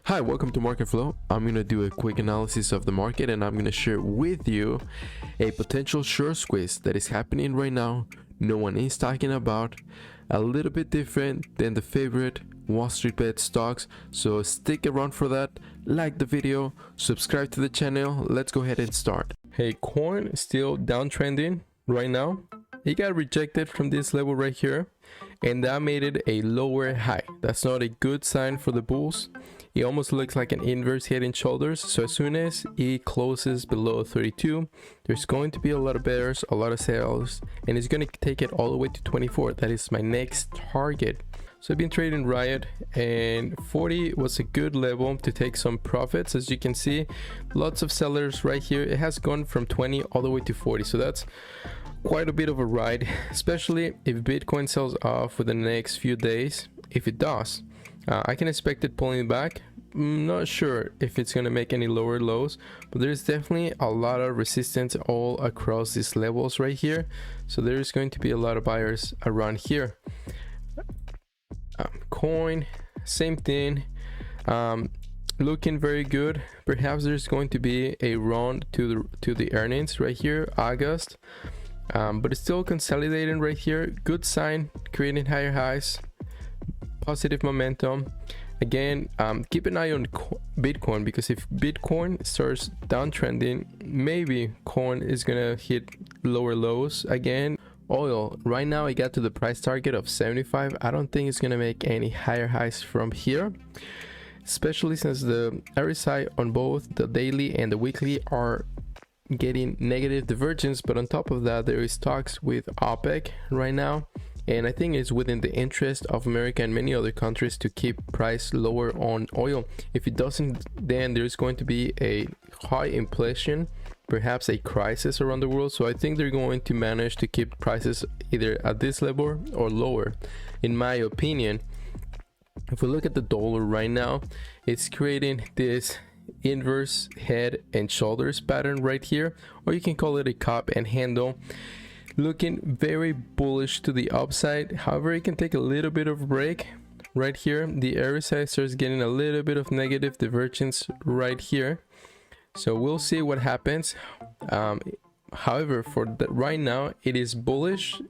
Hi, welcome to Market Flow. I'm going to do a quick analysis of the market and I'm going to share with you a potential short squeeze that is happening right now. No one is talking about, a little bit different than the favorite Wall Street bet stocks. So stick around for that, like the video, subscribe to the channel. Let's go ahead and start. Hey, corn still downtrending right now. It got rejected from this level right here and that made it a lower high. That's not a good sign for the bulls. It almost looks like an inverse head and shoulders. So as soon as it closes below 32, there's going to be a lot of bears, a lot of sales, and it's going to take it all the way to 24. That is my next target. So I've been trading RIOT, and 40 was a good level to take some profits. As you can see, lots of sellers right here. It has gone from 20 all the way to 40. So that's quite a bit of a ride, especially if Bitcoin sells off within the next few days. If it does, I can expect it pulling back. I'm not sure if it's going to make any lower lows, but there's definitely a lot of resistance all across these levels right here. So there's going to be a lot of buyers around here. Coin, same thing, looking very good. Perhaps there's going to be a run to the earnings right here, August, but it's still consolidating right here. Good sign, creating higher highs, positive momentum. Again, keep an eye on Bitcoin, because if Bitcoin starts downtrending, maybe corn is gonna hit lower lows again. Oil right now, I got to the price target of 75. I don't think it's gonna make any higher highs from here, especially since the RSI on both the daily and the weekly are getting negative divergence. But on top of that, there is talks with OPEC right now, and I think it's within the interest of America and many other countries to keep price lower on oil. If it doesn't, then there's going to be a high inflation, perhaps a crisis around the world. So I think they're going to manage to keep prices either at this level or lower, in my opinion. If we look at the dollar right now, it's creating this inverse head and shoulders pattern right here, or you can call it a cup and handle, looking very bullish to the upside. However, it can take a little bit of a break right here. The RSI starts getting a little bit of negative divergence right here, so we'll see what happens. However, for right now, it is bullish.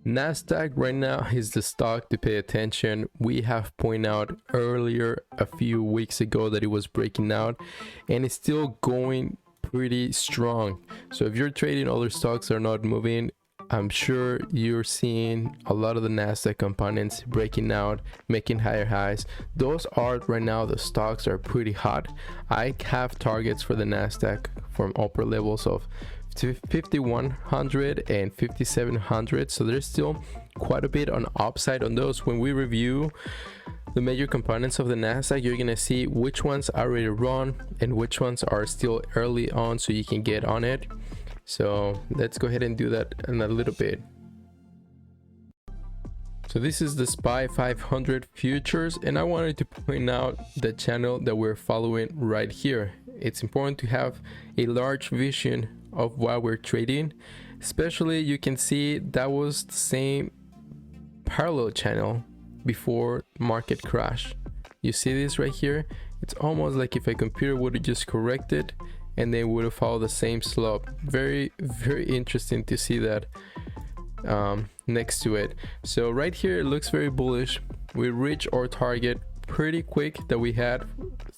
Nasdaq right now is the stock to pay attention. We have pointed out earlier a few weeks ago that it was breaking out, and it's still going pretty strong. So if you're trading other stocks that are not moving, I'm sure you're seeing a lot of the Nasdaq components breaking out, making higher highs. Those are right now the stocks are pretty hot. I have targets for the Nasdaq from upper levels of 5100 and 5700, so there's still quite a bit on upside on those. When we review the major components of the Nasdaq, you're gonna see which ones are already run and which ones are still early on, so you can get on it. So let's go ahead and do that in a little bit. So this is the SPY 500 futures, and I wanted to point out the channel that we're following right here. It's important to have a large vision of what we're trading, especially you can see that was the same parallel channel before market crash. You see this right here? It's almost like if a computer would have just corrected and they would have followed the same slope. Very interesting to see that next to it. So right here, it looks very bullish. We reached our target pretty quick that we had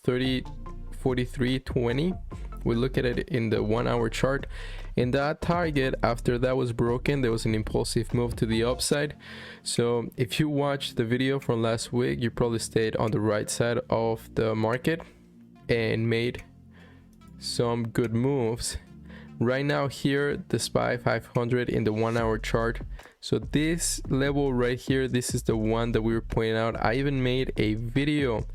43.20. We look at it in the 1 hour chart, and that target, after that was broken, there was an impulsive move to the upside. So if you watched the video from last week, you probably stayed on the right side of the market and made some good moves. Right now here, the SPY 500 in the 1 hour chart, so this level right here, this is the one that we were pointing out. I even made a video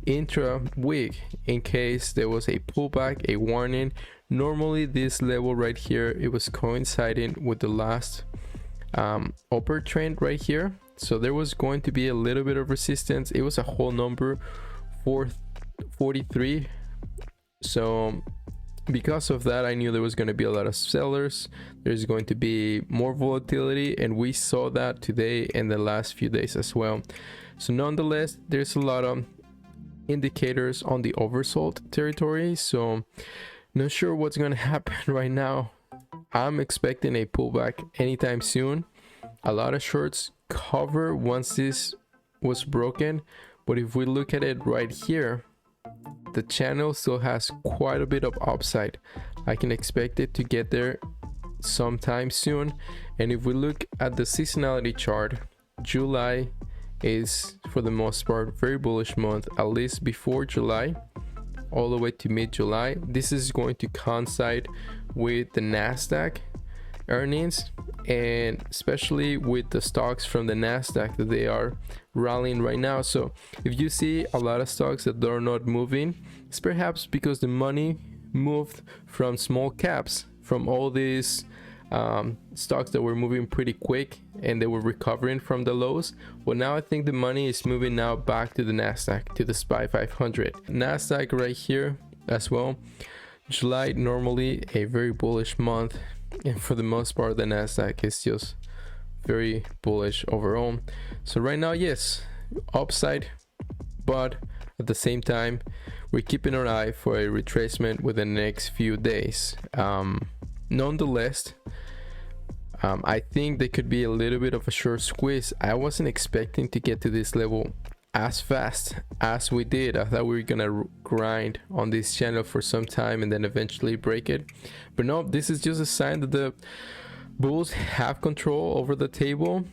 intra week in case there was a pullback, a warning. Normally this level right here, it was coinciding with the last upper trend right here, so there was going to be a little bit of resistance. It was a whole number 443. So because of that, I knew there was going to be a lot of sellers. There's going to be more volatility, and we saw that today and the last few days as well. So nonetheless, there's a lot of indicators on the oversold territory, so not sure what's gonna happen right now. I'm expecting a pullback anytime soon. A lot of shorts cover once this was broken, but if we look at it right here, the channel still has quite a bit of upside. I can expect it to get there sometime soon. And if we look at the seasonality chart, July is for the most part very bullish month, at least before July all the way to mid-July. This is going to coincide with the Nasdaq earnings, and especially with the stocks from the Nasdaq that they are rallying right now. So if you see a lot of stocks that are not moving, it's perhaps because the money moved from small caps, from all these stocks that were moving pretty quick and they were recovering from the lows. Well, now I think the money is moving now back to the Nasdaq, to the SPY 500. Nasdaq right here as well. July normally a very bullish month, and for the most part the Nasdaq is just very bullish overall. So right now, yes, upside, but at the same time we're keeping an eye for a retracement within the next few days. Nonetheless, I think there could be a little bit of a short squeeze. I wasn't expecting to get to this level as fast as we did. I thought we were gonna grind on this channel for some time and then eventually break it, but no, this is just a sign that the bulls have control over the table.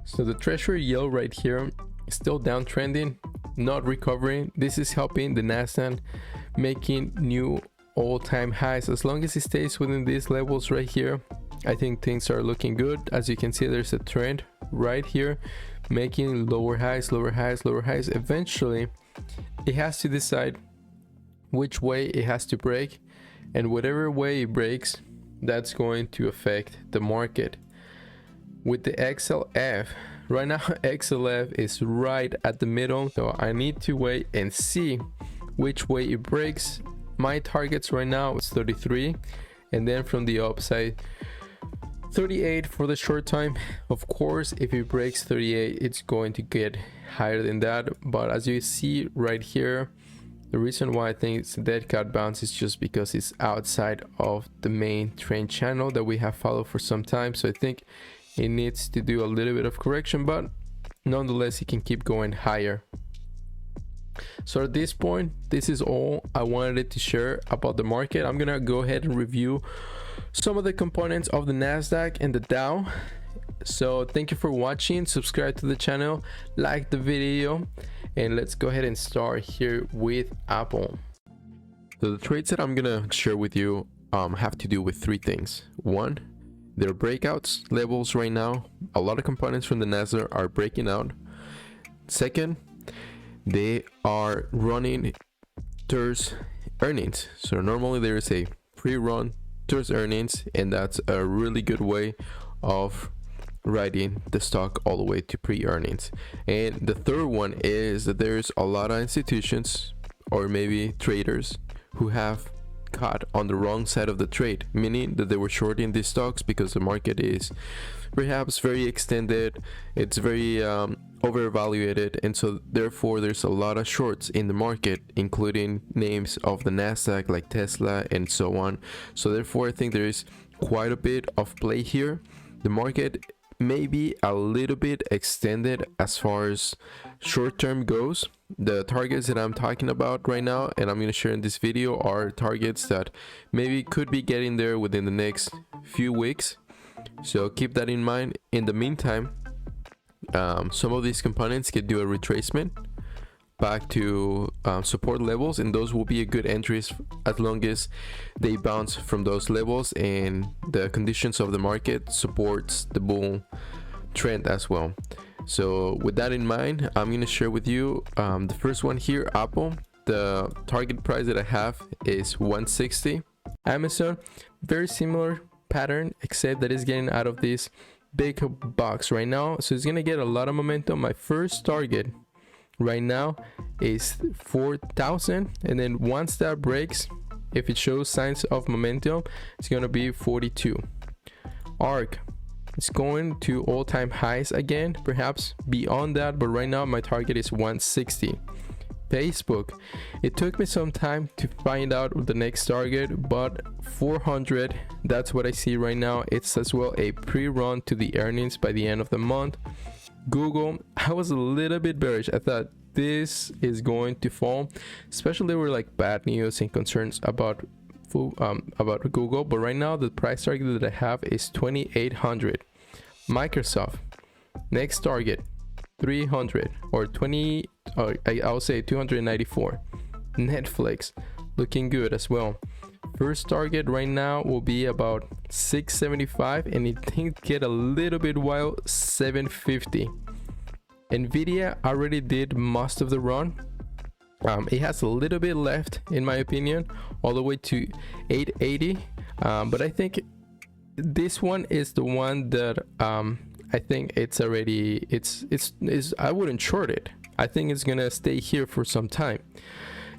So the treasury yield right here is still downtrending, not recovering. This is helping the Nasdaq making new all-time highs. As long as it stays within these levels right here, I think things are looking good. As you can see, there's a trend right here making lower highs, lower highs, lower highs. Eventually it has to decide which way it has to break, and whatever way it breaks, that's going to affect the market. With the XLF right now, XLF is right at the middle, so I need to wait and see which way it breaks. My targets right now is 33, and then from the upside 38 for the short time. Of course, if it breaks 38, it's going to get higher than that, but as you see right here, the reason why I think it's a dead cat bounce is just because it's outside of the main trend channel that we have followed for some time. So I think it needs to do a little bit of correction, but nonetheless it can keep going higher. So at this point, this is all I wanted to share about the market. I'm gonna go ahead and review some of the components of the Nasdaq and the Dow. So thank you for watching. Subscribe to the channel, like the video, and let's go ahead and start here with Apple. So the trades that I'm gonna share with you have to do with three things. One, there are breakouts levels right now. A lot of components from the Nasdaq are breaking out. Second, they are running towards earnings. So normally there is a pre-run towards earnings, and that's a really good way of riding the stock all the way to pre-earnings. And the third one is that there's a lot of institutions or maybe traders who have caught on the wrong side of the trade, meaning that they were shorting these stocks because the market is perhaps very extended, it's very overvaluated, and so therefore there's a lot of shorts in the market, including names of the Nasdaq like Tesla and so on. So therefore I think there is quite a bit of play here. The market may be a little bit extended as far as short term goes. The targets that I'm talking about right now and I'm going to share in this video are targets that maybe could be getting there within the next few weeks, so keep that in mind. In the meantime, some of these components can do a retracement back to support levels, and those will be a good entries as long as they bounce from those levels and the conditions of the market supports the bull trend as well. So with that in mind, I'm going to share with you the first one here, Apple. The target price that I have is 160. Amazon, very similar pattern, except that it's getting out of this big box right now, so it's gonna get a lot of momentum. My first target right now is 4,000, and then once that breaks, if it shows signs of momentum, it's gonna be 42. ARK, it's going to all-time highs again, perhaps beyond that, but right now my target is 160. Facebook, it took me some time to find out the next target, but 400, that's what I see right now. It's as well a pre-run to the earnings by the end of the month. Google, I was a little bit bearish. I thought this is going to fall, especially there were like bad news and concerns about Google, but right now the price target that I have is 2800. Microsoft, next target 300 or 20, or I'll say 294. Netflix, looking good as well. First target right now will be about 675, and it think get a little bit wild, 750. Nvidia already did most of the run. It has a little bit left in my opinion, all the way to 880, but I think this one is the one that I think it's already I wouldn't short it. I think it's gonna stay here for some time,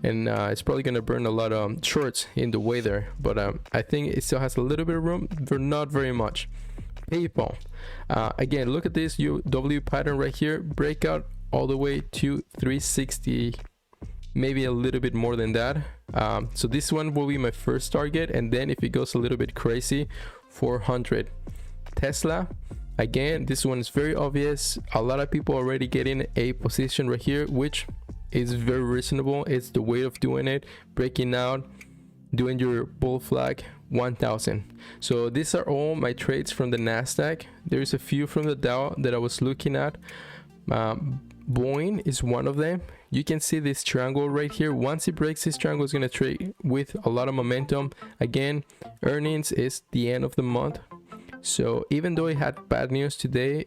and it's probably gonna burn a lot of shorts in the way there, but I think it still has a little bit of room, but not very much. PayPal, again, look at this UW pattern right here, breakout all the way to 360, maybe a little bit more than that. So this one will be my first target, and then if it goes a little bit crazy, 400. Tesla, again, this one is very obvious. A lot of people already getting a position right here, which is very reasonable. It's the way of doing it, breaking out, doing your bull flag, 1000. So these are all my trades from the Nasdaq. There's a few from the Dow that I was looking at. Boeing is one of them. You can see this triangle right here. Once it breaks this triangle, it's going to trade with a lot of momentum. Again, earnings is the end of the month, so even though it had bad news today,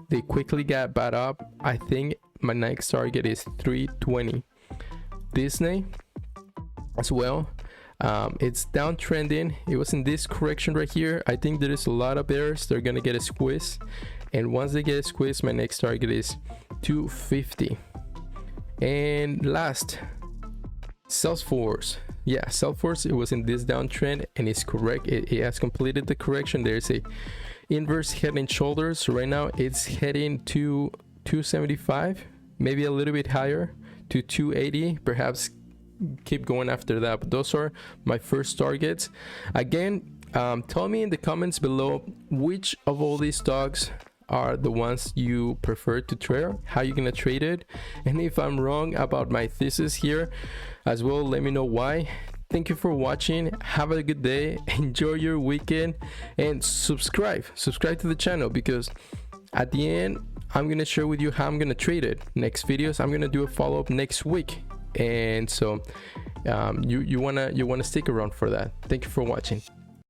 they quickly got back up. I think my next target is 320. Disney as well, it's downtrending. It was in this correction right here. I think there is a lot of bears. They're gonna get a squeeze, and once they get a squeeze, my next target is 250. And last, Salesforce. Yeah, Salesforce, it was in this downtrend, and it's correct. It has completed the correction. There's a inverse head and shoulders. So right now it's heading to 275, maybe a little bit higher to 280, perhaps keep going after that. But those are my first targets. Again, tell me in the comments below which of all these stocks are the ones you prefer to trade, how you're gonna trade it, and if I'm wrong about my thesis here as well, let me know why. Thank you for watching. Have a good day, enjoy your weekend, and subscribe to the channel, because at the end I'm gonna share with you how I'm gonna trade it. Next videos, I'm gonna do a follow-up next week, and so you wanna stick around for that. Thank you for watching.